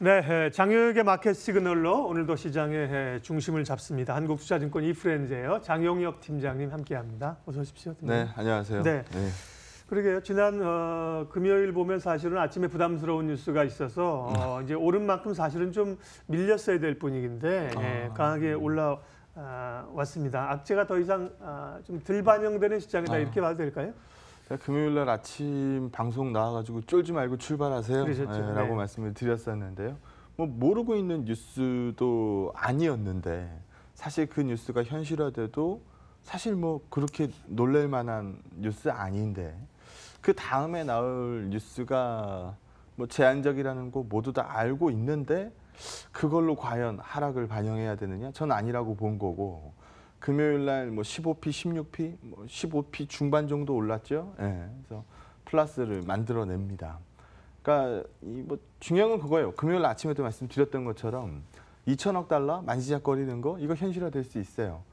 네, 장혁의 마켓 시그널로 오늘도 시장의 중심을 잡습니다. 한국투자증권 이프렌즈예요. 장용혁 팀장님 함께합니다. 어서 오십시오. 팀장님. 네, 안녕하세요. 네. 그러게요. 지난 금요일 보면 사실은 아침에 부담스러운 뉴스가 있어서 이제 오른 만큼 사실은 좀 밀렸어야 될 분위기인데 강하게 올라왔습니다. 악재가 더 이상 좀 덜 반영되는 시장이다 이렇게 봐도 될까요? 금요일 날 아침 방송 나와가지고 쫄지 말고 출발하세요. 그러셨죠. 라고 네. 말씀을 드렸었는데요. 뭐 모르고 있는 뉴스도 아니었는데 사실 그 뉴스가 현실화돼도 사실 뭐 그렇게 놀랄 만한 뉴스 아닌데 그 다음에 나올 뉴스가 뭐 제한적이라는 거 모두 다 알고 있는데 그걸로 과연 하락을 반영해야 되느냐? 전 아니라고 본 거고 금요일 날 뭐 15p, 16p, 뭐 15p 중반 정도 올랐죠. 그래서 플러스를 만들어냅니다. 그러니까 이 뭐 중요한 건 그거예요. 금요일 아침에도 말씀드렸던 것처럼 2천억 달러 만지작거리는 거 이거 현실화될 수 있어요.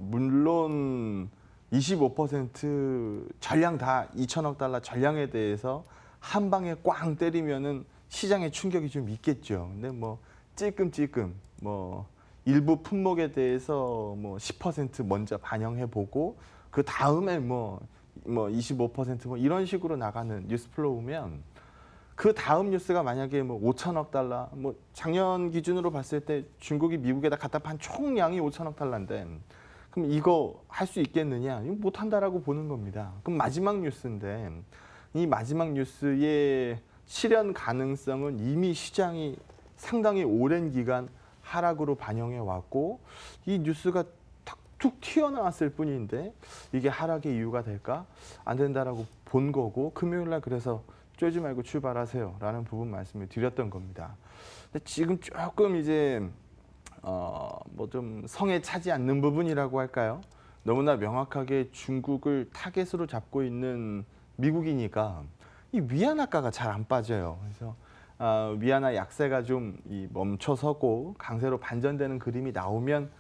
물론 25% 전량 다 2천억 달러 전량에 대해서 한 방에 꽝 때리면은 시장에 충격이 좀 있겠죠. 근데 뭐 찔끔찔끔 뭐 일부 품목에 대해서 뭐 10% 먼저 반영해보고 그 다음에 뭐 25% 이런 식으로 나가는 뉴스 플로우면 그 다음 뉴스가 만약에 뭐 5천억 달러 뭐 작년 기준으로 봤을 때 중국이 미국에다 갖다 판 총량이 5천억 달러인데 그럼 이거 할 수 있겠느냐? 이거 못한다라고 보는 겁니다. 그럼 마지막 뉴스인데 이 마지막 뉴스의 실현 가능성은 이미 시장이 상당히 오랜 기간 하락으로 반영해 왔고 이 뉴스가 툭 튀어나왔을 뿐인데 이게 하락의 이유가 될까? 안 된다라고 본 거고 금요일 날 그래서 쫄지 말고 출발하세요 라는 부분 말씀을 드렸던 겁니다. 근데 지금 조금 이제 뭐 좀 성에 차지 않는 부분이라고 할까요? 너무나 명확하게 중국을 타겟으로 잡고 있는 미국이니까 이 위안화가가 잘 안 빠져요. 그래서 위안화 약세가 좀 멈춰서고 강세로 반전되는 그림이 나오면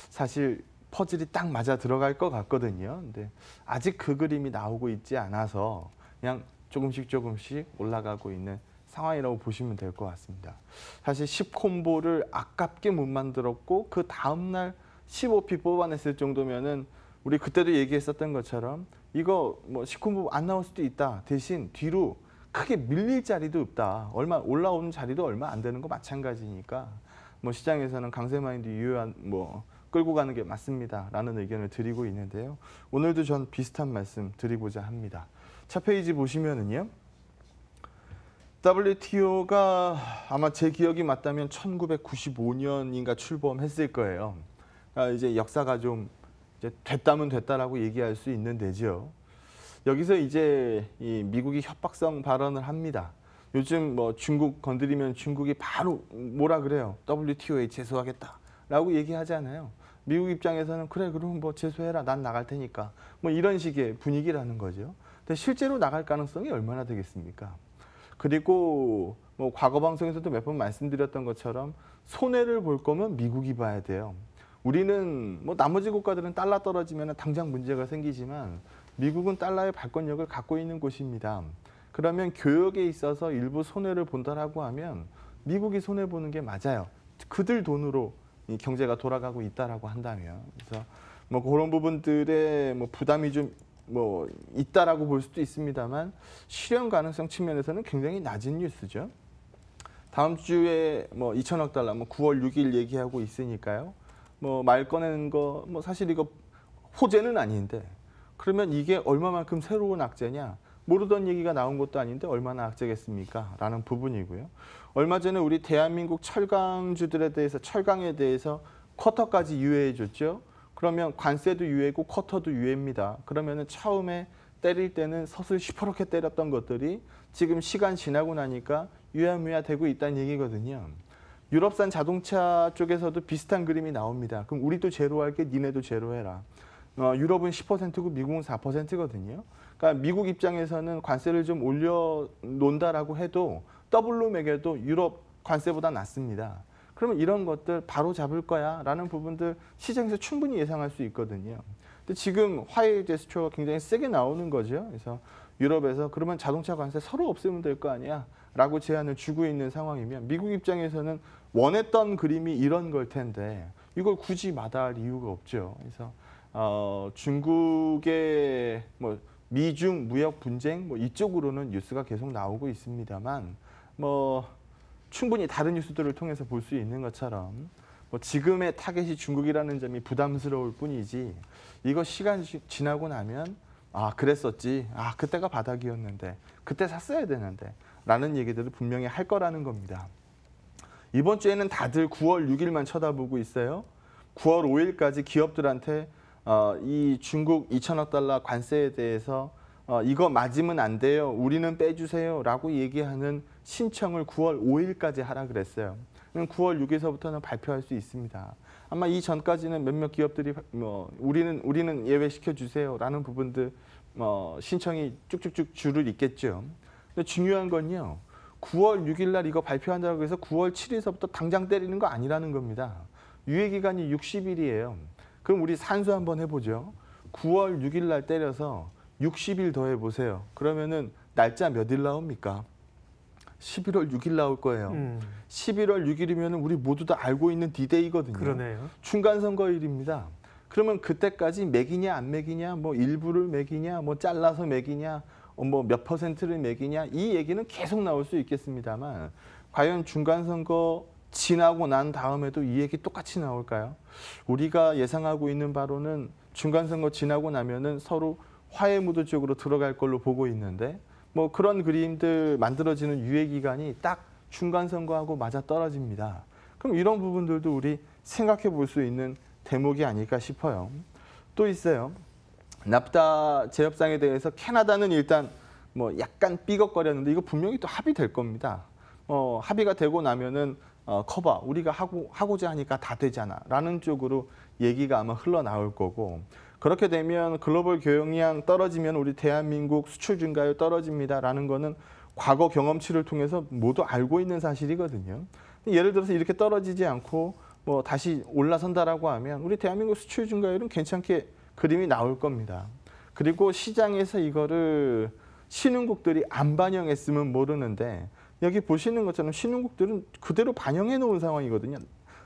사실 퍼즐이 딱 맞아 들어갈 것 같거든요. 근데 아직 그 그림이 나오고 있지 않아서 그냥 조금씩 올라가고 있는 상황이라고 보시면 될 것 같습니다. 사실 10콤보를 아깝게 못 만들었고 그 다음날 15p 뽑아냈을 정도면은 우리 그때도 얘기했었던 것처럼 이거 뭐 10콤보 안 나올 수도 있다. 대신 뒤로 크게 밀릴 자리도 없다. 얼마 올라오는 자리도 얼마 안 되는 거 마찬가지니까 뭐 시장에서는 강세 마인드 유효한 뭐 끌고 가는 게 맞습니다라는 의견을 드리고 있는데요. 오늘도 전 비슷한 말씀 드리고자 합니다. 차 페이지 보시면은요. WTO가 아마 제 기억이 맞다면 1995년인가 출범했을 거예요. 그러니까 이제 역사가 좀 이제 됐다면 됐다라고 얘기할 수 있는 데죠. 여기서 이제 이 미국이 협박성 발언을 합니다. 요즘 뭐 중국 건드리면 중국이 바로 뭐라 그래요? WTO에 제소하겠다라고 얘기하잖아요. 미국 입장에서는 그래 그럼 뭐 제소해라 난 나갈 테니까 뭐 이런 식의 분위기라는 거죠. 근데 실제로 나갈 가능성이 얼마나 되겠습니까? 그리고 뭐 과거 방송에서도 몇 번 말씀드렸던 것처럼 손해를 볼 거면 미국이 봐야 돼요. 우리는 뭐 나머지 국가들은 달러 떨어지면 당장 문제가 생기지만 미국은 달러의 발권력을 갖고 있는 곳입니다. 그러면 교역에 있어서 일부 손해를 본다라고 하면 미국이 손해 보는 게 맞아요. 그들 돈으로 이 경제가 돌아가고 있다라고 한다면 그래서 뭐 그런 부분들의 뭐 부담이 좀 뭐 있다라고 볼 수도 있습니다만 실현 가능성 측면에서는 굉장히 낮은 뉴스죠. 다음 주에 뭐 2천억 달러 뭐 9월 6일 얘기하고 있으니까요. 뭐 말 꺼내는 거 뭐 사실 이거 호재는 아닌데 그러면 이게 얼마만큼 새로운 악재냐? 모르던 얘기가 나온 것도 아닌데 얼마나 악재겠습니까? 라는 부분이고요. 얼마 전에 우리 대한민국 철강주들에 대해서 철강에 대해서 쿼터까지 유예해 줬죠. 그러면 관세도 유예고 쿼터도 유예입니다. 그러면은 처음에 때릴 때는 서슬 시퍼렇게 때렸던 것들이 지금 시간 지나고 나니까 유야무야 되고 있다는 얘기거든요. 유럽산 자동차 쪽에서도 비슷한 그림이 나옵니다. 그럼 우리도 제로할게 니네도 제로해라. 유럽은 10%고 미국은 4%거든요. 그러니까 미국 입장에서는 관세를 좀 올려놓는다라고 해도 더블로 매겨도 유럽 관세보다 낮습니다. 그러면 이런 것들 바로 잡을 거야 라는 부분들 시장에서 충분히 예상할 수 있거든요. 근데 지금 화해 제스처가 굉장히 세게 나오는 거죠. 그래서 유럽에서 그러면 자동차 관세 서로 없애면 될 거 아니야? 라고 제안을 주고 있는 상황이면 미국 입장에서는 원했던 그림이 이런 걸 텐데 이걸 굳이 마다할 이유가 없죠. 그래서 중국의 뭐 미중 무역 분쟁 뭐 이쪽으로는 뉴스가 계속 나오고 있습니다만 뭐 충분히 다른 뉴스들을 통해서 볼 수 있는 것처럼 뭐 지금의 타겟이 중국이라는 점이 부담스러울 뿐이지 이거 시간 지나고 나면 아 그랬었지 아 그때가 바닥이었는데 그때 샀어야 되는데 라는 얘기들을 분명히 할 거라는 겁니다. 이번 주에는 다들 9월 6일만 쳐다보고 있어요. 9월 5일까지 기업들한테 이 중국 2천억 달러 관세에 대해서 이거 맞으면 안 돼요. 우리는 빼주세요. 라고 얘기하는 신청을 9월 5일까지 하라 그랬어요. 9월 6일서부터는 발표할 수 있습니다. 아마 이 전까지는 몇몇 기업들이 우리는 예외시켜 주세요. 라는 부분들 신청이 쭉쭉쭉 줄을 잇겠죠. 근데 중요한 건요. 9월 6일 날 이거 발표한다고 해서 9월 7일서부터 당장 때리는 거 아니라는 겁니다. 유예기간이 60일이에요. 그럼 우리 산수 한번 해보죠. 9월 6일 날 때려서 60일 더 해보세요. 그러면은 날짜 몇 일 나옵니까? 11월 6일 나올 거예요. 11월 6일이면 우리 모두 다 알고 있는 디데이거든요. 그러네요. 중간선거일입니다. 그러면 그때까지 매기냐 안 매기냐, 뭐 일부를 매기냐, 뭐 잘라서 매기냐, 뭐 몇 퍼센트를 매기냐 이 얘기는 계속 나올 수 있겠습니다만 과연 중간선거 지나고 난 다음에도 이 얘기 똑같이 나올까요? 우리가 예상하고 있는 바로는 중간선거 지나고 나면은 서로 화해 무드 쪽으로 들어갈 걸로 보고 있는데 뭐 그런 그림들 만들어지는 유예 기간이 딱 중간선거하고 맞아 떨어집니다. 그럼 이런 부분들도 우리 생각해 볼 수 있는 대목이 아닐까 싶어요. 또 있어요. 납다 재협상에 대해서 캐나다는 일단 뭐 약간 삐걱거렸는데 이거 분명히 또 합의될 겁니다. 합의가 되고 나면은 커봐 우리가 하고자 하니까 다 되잖아 라는 쪽으로 얘기가 아마 흘러나올 거고 그렇게 되면 글로벌 교역량 떨어지면 우리 대한민국 수출 증가율 떨어집니다 라는 거는 과거 경험치를 통해서 모두 알고 있는 사실이거든요. 예를 들어서 이렇게 떨어지지 않고 뭐 다시 올라선다라고 하면 우리 대한민국 수출 증가율은 괜찮게 그림이 나올 겁니다. 그리고 시장에서 이거를 신흥국들이 안 반영했으면 모르는데 여기 보시는 것처럼 신흥국들은 그대로 반영해 놓은 상황이거든요.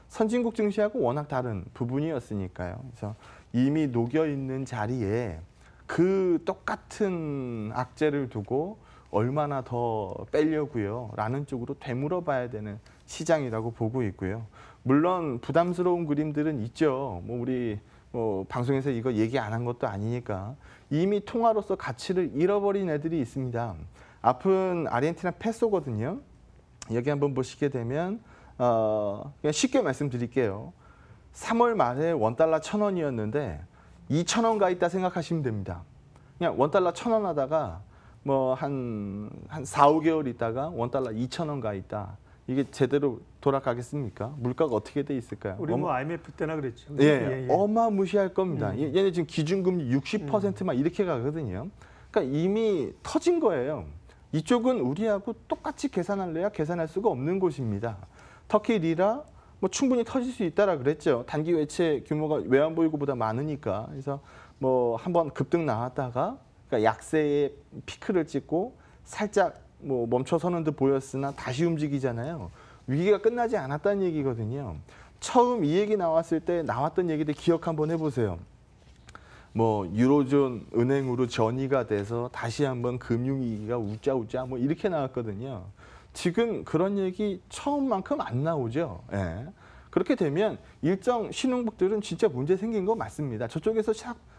선진국 증시하고 워낙 다른 부분이었으니까요. 그래서 이미 녹여 있는 자리에 그 똑같은 악재를 두고 얼마나 더 빼려고요? 라는 쪽으로 되물어 봐야 되는 시장이라고 보고 있고요. 물론 부담스러운 그림들은 있죠. 뭐 우리 방송에서 이거 얘기 안 한 것도 아니니까 이미 통화로서 가치를 잃어버린 애들이 있습니다. 앞은 아르헨티나 페소거든요. 여기 한번 보시게 되면 그냥 쉽게 말씀드릴게요. 3월 말에 원달러 1,000원이었는데 2,000원 가 있다 생각하시면 됩니다. 그냥 원달러 1,000원 하다가 뭐 한 4, 5개월 있다가 원달러 2,000원 가 있다. 이게 제대로 돌아가겠습니까? 물가가 어떻게 돼 있을까요? 우리 뭐 IMF 때나 그랬죠. 예, 어마무시할 겁니다. 얘네 지금 기준금리 60%만 이렇게 가거든요. 그러니까 이미 터진 거예요. 이쪽은 우리하고 똑같이 계산할래야 계산할 수가 없는 곳입니다. 터키 리라 뭐 충분히 터질 수 있다라 그랬죠. 단기 외채 규모가 외환보유고보다 많으니까. 그래서 뭐 한번 급등 나왔다가 그러니까 약세의 피크를 찍고 살짝 뭐 멈춰서는 듯 보였으나 다시 움직이잖아요. 위기가 끝나지 않았다는 얘기거든요. 처음 이 얘기 나왔을 때 나왔던 얘기들 기억 한번 해보세요. 뭐 유로존 은행으로 전이가 돼서 다시 한번 금융위기가 우짜우짜 뭐 이렇게 나왔거든요. 지금 그런 얘기 처음만큼 안 나오죠. 예. 그렇게 되면 일정 신흥국들은 진짜 문제 생긴 거 맞습니다. 저쪽에서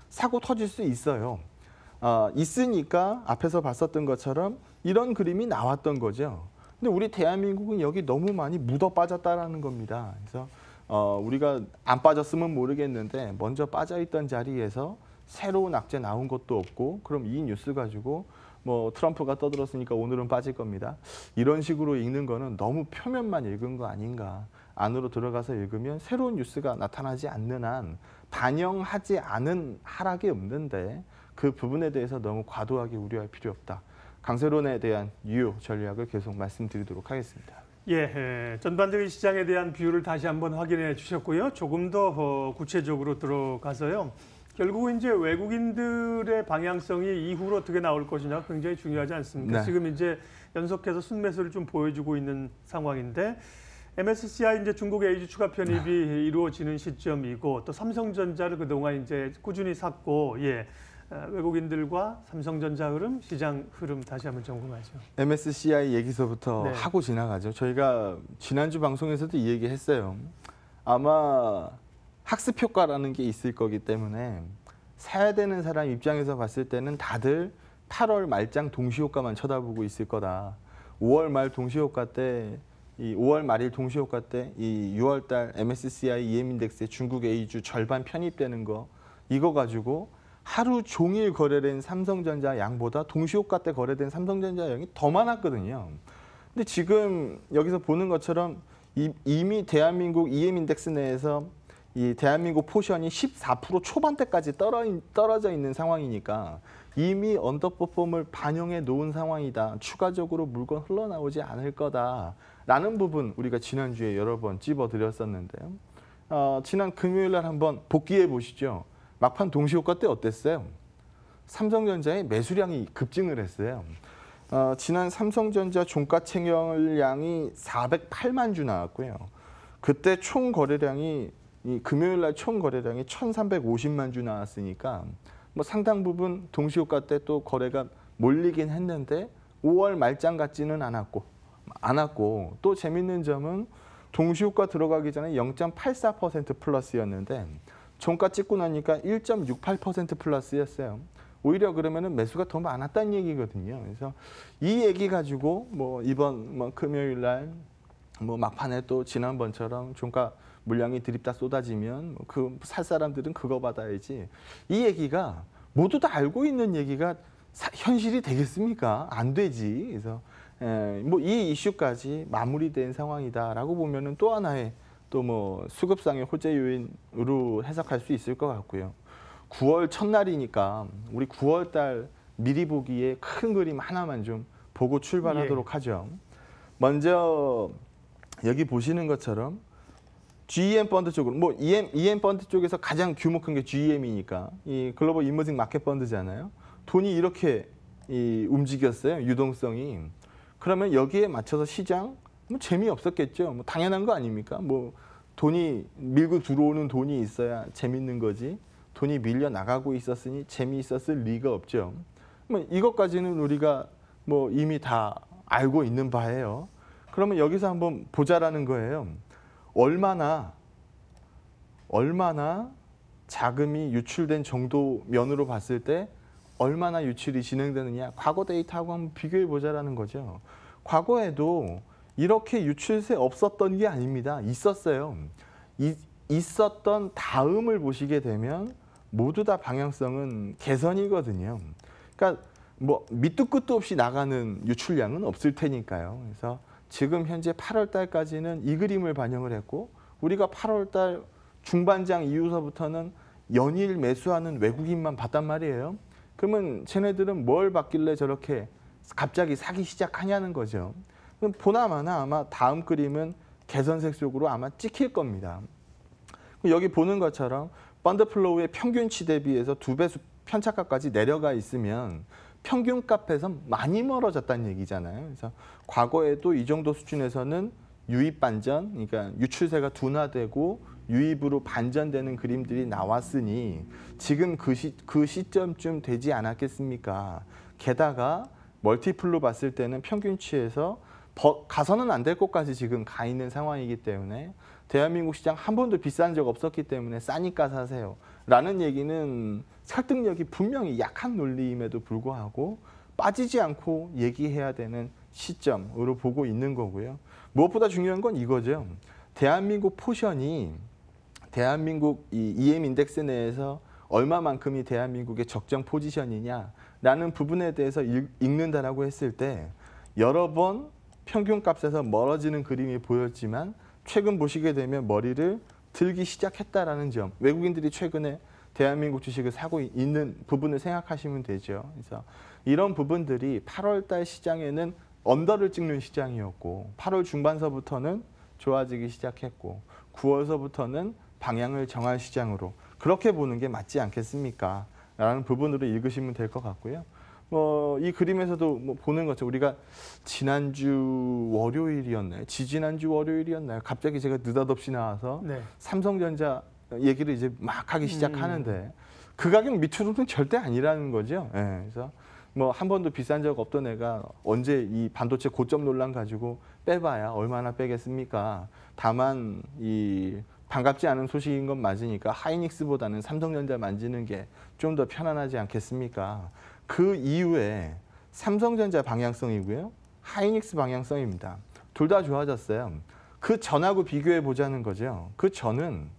사고 터질 수 있어요. 있으니까 앞에서 봤었던 것처럼 이런 그림이 나왔던 거죠. 근데 우리 대한민국은 여기 너무 많이 묻어 빠졌다라는 겁니다. 그래서 우리가 안 빠졌으면 모르겠는데 먼저 빠져있던 자리에서 새로운 악재 나온 것도 없고 그럼 이 뉴스 가지고 뭐 트럼프가 떠들었으니까 오늘은 빠질 겁니다. 이런 식으로 읽는 거는 너무 표면만 읽은 거 아닌가. 안으로 들어가서 읽으면 새로운 뉴스가 나타나지 않는 한 반영하지 않은 하락이 없는데 그 부분에 대해서 너무 과도하게 우려할 필요 없다. 강세론에 대한 유효 전략을 계속 말씀드리도록 하겠습니다. 예, 전반적인 시장에 대한 비율을 다시 한번 확인해 주셨고요. 조금 더 구체적으로 들어가서요. 결국 이제 외국인들의 방향성이 이후로 어떻게 나올 것이냐 굉장히 중요하지 않습니까? 네. 지금 이제 연속해서 순매수를 좀 보여주고 있는 상황인데 MSCI 이제 중국 A주 추가 편입이 이루어지는 시점이고 또 삼성전자를 그동안 이제 꾸준히 샀고 외국인들과 삼성전자 흐름, 시장 흐름 다시 한번 점검하죠. MSCI 얘기서부터 네. 하고 지나가죠. 저희가 지난주 방송에서도 이 얘기 했어요. 아마 학습 효과라는 게 있을 거기 때문에 사야 되는 사람 입장에서 봤을 때는 다들 8월 말장 동시효과만 쳐다보고 있을 거다. 5월 말 동시효과 때, 이 5월 말일 동시효과 때 이 6월 달 MSCI EM 인덱스의 중국 A주 절반 편입되는 거 이거 가지고 하루 종일 거래된 삼성전자 양보다 동시효과 때 거래된 삼성전자 양이 더 많았거든요. 근데 지금 여기서 보는 것처럼 이미 대한민국 EM 인덱스 내에서 이 대한민국 포션이 14% 초반대까지 떨어져 있는 상황이니까 이미 언더퍼폼을 반영해 놓은 상황이다. 추가적으로 물건 흘러나오지 않을 거다라는 부분 우리가 지난주에 여러 번 찝어드렸었는데요. 지난 금요일 날 한번 복귀해 보시죠. 막판 동시효과 때 어땠어요? 삼성전자의 매수량이 급증을 했어요. 지난 삼성전자 종가채굴량이 408만 주 나왔고요. 그때 총 거래량이 이 금요일 날 총 거래량이 1,350만 주 나왔으니까 뭐 상당 부분 동시효과 때 또 거래가 몰리긴 했는데 5월 말장 같지는 않았고 또 재밌는 점은 동시효과 들어가기 전에 0.84% 플러스였는데 종가 찍고 나니까 1.68% 플러스였어요. 오히려 그러면은 매수가 더 많았다는 얘기거든요. 그래서 이 얘기 가지고 뭐 이번 금요일 날 뭐 막판에 또 지난번처럼 종가 물량이 드립다 쏟아지면 그 살 사람들은 그거 받아야지. 이 얘기가 모두 다 알고 있는 얘기가 현실이 되겠습니까? 안 되지. 그래서 뭐 이 이슈까지 마무리된 상황이다라고 보면은 또 하나의 또 뭐 수급상의 호재 요인으로 해석할 수 있을 것 같고요. 9월 첫날이니까 우리 9월 달 미리 보기에 큰 그림 하나만 좀 보고 출발하도록 하죠. 먼저 여기 보시는 것처럼 GEM 펀드 쪽으로 뭐 EM 펀드 쪽에서 가장 규모 큰 게 GEM이니까 이 글로벌 이머징 마켓 펀드잖아요. 돈이 이렇게 움직였어요. 유동성이. 그러면 여기에 맞춰서 시장 뭐 재미없었겠죠. 뭐 당연한 거 아닙니까? 뭐 돈이 밀고 들어오는 돈이 있어야 재밌는 거지. 돈이 밀려 나가고 있었으니 재미있었을 리가 없죠. 뭐 이것까지는 우리가 뭐 이미 다 알고 있는 바예요. 그러면 여기서 한번 보자라는 거예요. 얼마나 자금이 유출된 정도 면으로 봤을 때 얼마나 유출이 진행되느냐. 과거 데이터하고 한번 비교해 보자라는 거죠. 과거에도 이렇게 유출세 없었던 게 아닙니다. 있었어요. 있었던 다음을 보시게 되면 모두 다 방향성은 개선이거든요. 그러니까 뭐 밑도 끝도 없이 나가는 유출량은 없을 테니까요. 그래서 지금 현재 8월 달까지는 이 그림을 반영을 했고 우리가 8월 달 중반장 이후서부터는 연일 매수하는 외국인만 봤단 말이에요. 그러면 쟤네들은 뭘 봤길래 저렇게 갑자기 사기 시작하냐는 거죠. 그럼 보나마나 아마 다음 그림은 개선색 속으로 아마 찍힐 겁니다. 여기 보는 것처럼 펀드 플로우의 평균치 대비해서 2배수 편차값까지 내려가 있으면 평균 값에서 많이 멀어졌다는 얘기잖아요. 그래서 과거에도 이 정도 수준에서는 유입 반전, 그러니까 유출세가 둔화되고 유입으로 반전되는 그림들이 나왔으니 지금 그 시점쯤 되지 않았겠습니까? 게다가 멀티플로 봤을 때는 평균치에서 가서는 안 될 곳까지 지금 가 있는 상황이기 때문에 대한민국 시장 한 번도 비싼 적 없었기 때문에 싸니까 사세요. 라는 얘기는 설득력이 분명히 약한 논리임에도 불구하고 빠지지 않고 얘기해야 되는 시점으로 보고 있는 거고요. 무엇보다 중요한 건 이거죠. 대한민국 포션이 대한민국 이 EM 인덱스 내에서 얼마만큼이 대한민국의 적정 포지션이냐라는 부분에 대해서 읽는다라고 했을 때 여러 번 평균값에서 멀어지는 그림이 보였지만 최근 보시게 되면 머리를 들기 시작했다라는 점, 외국인들이 최근에 대한민국 주식을 사고 있는 부분을 생각하시면 되죠. 그래서 이런 부분들이 8월 달 시장에는 언더를 찍는 시장이었고 8월 중반서부터는 좋아지기 시작했고 9월서부터는 방향을 정할 시장으로 그렇게 보는 게 맞지 않겠습니까? 라는 부분으로 읽으시면 될 것 같고요. 이 그림에서도 보는 것처럼 우리가 지난주 월요일이었나요? 지지난주 월요일이었나요? 갑자기 제가 느닷없이 나와서 네. 삼성전자 얘기를 이제 막 하기 시작하는데 그 가격 밑으로는 절대 아니라는 거죠. 예, 그래서 한 번도 비싼 적 없던 애가 언제 이 반도체 고점 논란 가지고 빼봐야 얼마나 빼겠습니까? 다만 이 반갑지 않은 소식인 건 맞으니까 하이닉스보다는 삼성전자 만지는 게 좀 더 편안하지 않겠습니까? 그 이후에 삼성전자 방향성이고요. 하이닉스 방향성입니다. 둘 다 좋아졌어요. 그 전하고 비교해 보자는 거죠. 그 전은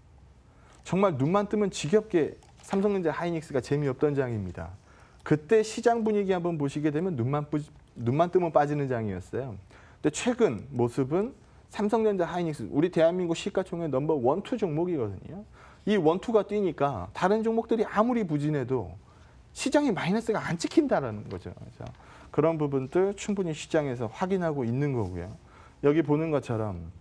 정말 눈만 뜨면 지겹게 삼성전자 하이닉스가 재미없던 장입니다. 그때 시장 분위기 한번 보시게 되면 눈만 뜨면 빠지는 장이었어요. 근데 최근 모습은 삼성전자 하이닉스, 우리 대한민국 시가총액 넘버 1, 2 종목이거든요. 이 1, 2가 뛰니까 다른 종목들이 아무리 부진해도 시장이 마이너스가 안 찍힌다라는 거죠. 그래서 그런 부분들 충분히 시장에서 확인하고 있는 거고요. 여기 보는 것처럼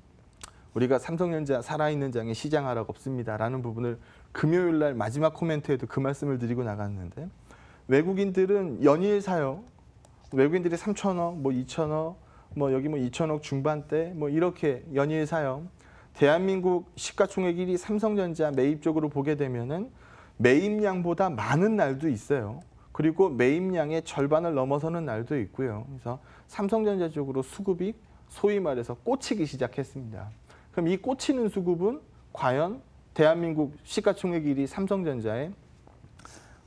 우리가 삼성전자 살아있는 장에 시장 하락 없습니다라는 부분을 금요일 날 마지막 코멘트에도 그 말씀을 드리고 나갔는데 외국인들은 연일 사요. 외국인들이 3천억, 2천억, 여기 2천억 중반대 이렇게 연일 사요. 대한민국 시가총액 1위 삼성전자 매입 쪽으로 보게 되면은 매입량보다 많은 날도 있어요. 그리고 매입량의 절반을 넘어서는 날도 있고요. 그래서 삼성전자 쪽으로 수급이 소위 말해서 꽂히기 시작했습니다. 그럼 이 꽂히는 수급은 과연 대한민국 시가총액 1위 삼성전자의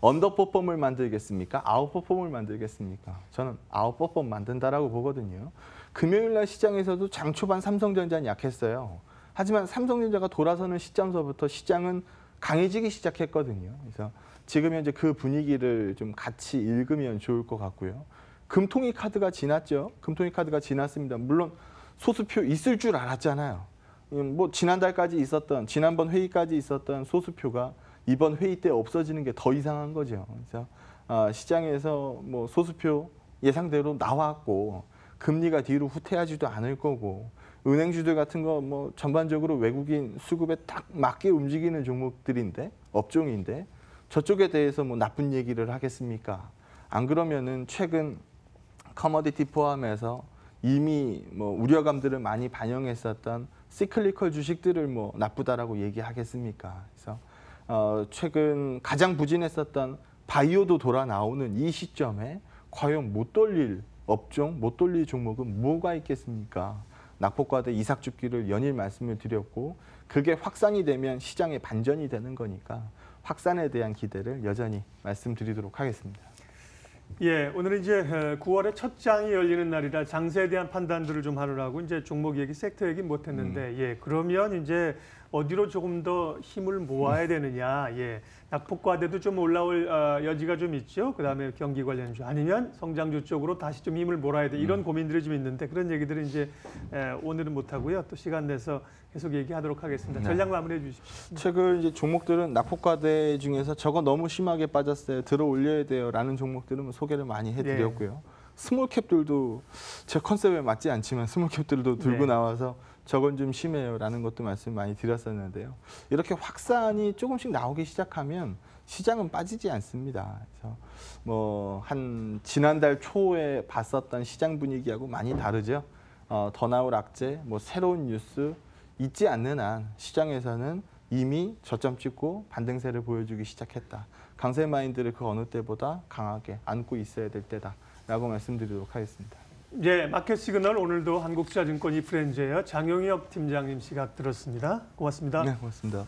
언더퍼폼을 만들겠습니까? 아웃퍼폼을 만들겠습니까? 저는 아웃퍼폼 만든다라고 보거든요. 금요일 날 시장에서도 장 초반 삼성전자는 약했어요. 하지만 삼성전자가 돌아서는 시점서부터 시장은 강해지기 시작했거든요. 그래서 지금 현재 그 분위기를 좀 같이 읽으면 좋을 것 같고요. 금통위 카드가 지났죠. 금통위 카드가 지났습니다. 물론 소수표 있을 줄 알았잖아요. 지난달까지 있었던, 지난번 회의까지 있었던 소수표가 이번 회의 때 없어지는 게 더 이상한 거죠. 그래서 시장에서 소수표 예상대로 나왔고 금리가 뒤로 후퇴하지도 않을 거고 은행주들 같은 거 전반적으로 외국인 수급에 딱 맞게 움직이는 종목들인데 업종인데 저쪽에 대해서 나쁜 얘기를 하겠습니까? 안 그러면은 최근 커머디티 포함해서 이미 우려감들을 많이 반영했었던 시클리컬 주식들을 나쁘다라고 얘기하겠습니까? 그래서 최근 가장 부진했었던 바이오도 돌아 나오는 이 시점에 과연 못 돌릴 업종, 못 돌릴 종목은 뭐가 있겠습니까? 낙폭과대 이삭 줍기를 연일 말씀을 드렸고 그게 확산이 되면 시장의 반전이 되는 거니까 확산에 대한 기대를 여전히 말씀드리도록 하겠습니다. 예, 오늘은 이제 9월에 첫 장이 열리는 날이라 장세에 대한 판단들을 좀 하느라고 이제 종목 얘기, 섹터 얘기 못 했는데 예, 그러면 이제 어디로 조금 더 힘을 모아야 되느냐. 예. 낙폭과대도 좀 올라올 여지가 좀 있죠. 그다음에 경기 관련주 아니면 성장주 쪽으로 다시 좀 힘을 몰아야 돼. 이런 고민들이 좀 있는데 그런 얘기들은 이제 오늘은 못 하고요. 또 시간 내서 계속 얘기하도록 하겠습니다. 네. 전략 마무리해 주십시오. 최근 이제 종목들은 낙폭과대 중에서 저거 너무 심하게 빠졌어요. 들어 올려야 돼요라는 종목들은 소개를 많이 해드렸고요. 스몰캡들도 제 컨셉에 맞지 않지만 스몰캡들도 들고 나와서 저건 좀 심해요라는 것도 말씀 많이 드렸었는데요. 이렇게 확산이 조금씩 나오기 시작하면 시장은 빠지지 않습니다. 그래서 한 지난달 초에 봤었던 시장 분위기하고 많이 다르죠. 더 나올 악재, 새로운 뉴스 있지 않는 한 시장에서는 이미 저점 찍고 반등세를 보여주기 시작했다. 강세 마인드를 그 어느 때보다 강하게 안고 있어야 될 때다라고 말씀드리도록 하겠습니다. 예, 마켓 시그널 오늘도 한국투자증권 이프렌즈예요. 장용혁 팀장님 시각 들었습니다. 고맙습니다. 네, 고맙습니다.